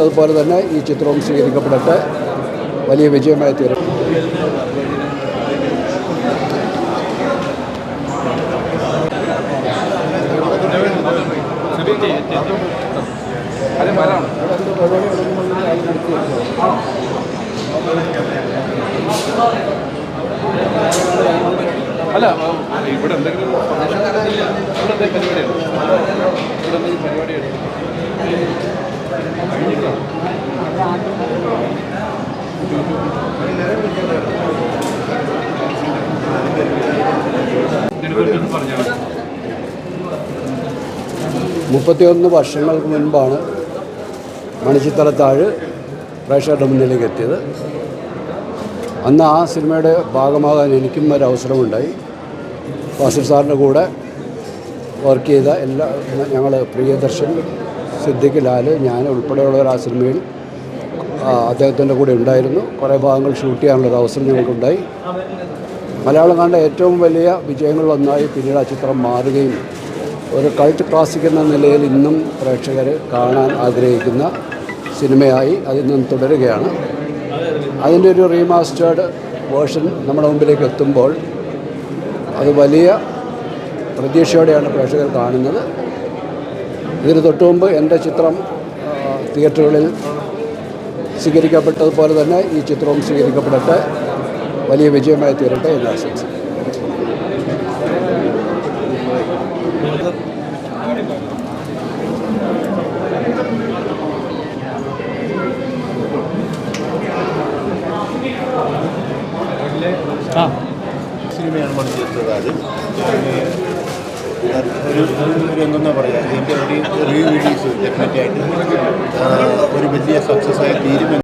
അതുപോലെ തന്നെ ഈ ചിത്രവും സ്വീകരിക്കപ്പെടട്ടെ, വലിയ വിജയമായി തീരും. അല്ല ഇവിടെ എന്തെങ്കിലും പരിപാടിയാണ്. മുപ്പത്തിയൊന്ന് വർഷങ്ങൾക്ക് മുൻപാണ് മണിച്ചിത്രത്താഴ് പ്രേക്ഷകരുടെ മുന്നിലേക്ക് എത്തിയത്. അന്ന് ആ സിനിമയുടെ ഭാഗമാകാൻ എനിക്കും ഒരവസരമുണ്ടായി. വാസിർ സാറിൻ്റെ കൂടെ വർക്ക് ചെയ്ത ഞങ്ങൾ പ്രിയദർശൻ, സിദ്ദിഖ് ലാൽ, ഞാൻ ഉൾപ്പെടെയുള്ളവർ ആ സിനിമയിൽ അദ്ദേഹത്തിൻ്റെ കൂടെ ഉണ്ടായിരുന്നു. കുറേ ഭാഗങ്ങൾ ഷൂട്ട് ചെയ്യാനുള്ളൊരു അവസരം ഞങ്ങൾക്കുണ്ടായി. മലയാളം കണ്ട ഏറ്റവും വലിയ വിജയങ്ങളിലൊന്നായി പിന്നീട് ആ ചിത്രം മാറുകയും ഒരു കൾട്ട് ക്ലാസിക് എന്ന നിലയിൽ ഇന്നും പ്രേക്ഷകർ കാണാൻ ആഗ്രഹിക്കുന്ന സിനിമയായി അതിന്നും തുടരുകയാണ്. അതിൻ്റെ ഒരു റീമാസ്റ്റേർഡ് വേർഷൻ നമ്മുടെ മുമ്പിലേക്ക് എത്തുമ്പോൾ അത് വലിയ പ്രതീക്ഷയോടെയാണ് പ്രേക്ഷകർ കാണുന്നത്. ഇതിന് തൊട്ടുമുമ്പ് എൻ്റെ ചിത്രം തിയേറ്ററുകളിൽ സ്വീകരിക്കപ്പെട്ടതുപോലെ തന്നെ ഈ ചിത്രവും സ്വീകരിക്കപ്പെടട്ടെ, വലിയ വിജയമായി തീരട്ടെ എന്ന് ആശംസിക്കുന്നു. സിനിമയാണ് മണിച്ചിത്രത്താഴ്. ഒരു എന്താ പറയുക, ഇതിൻ്റെ ഒരു റിലീസ് ഡെഫിനറ്റായിട്ട് ഒരു വലിയ സക്സസ്സായി തീരുമെന്ന്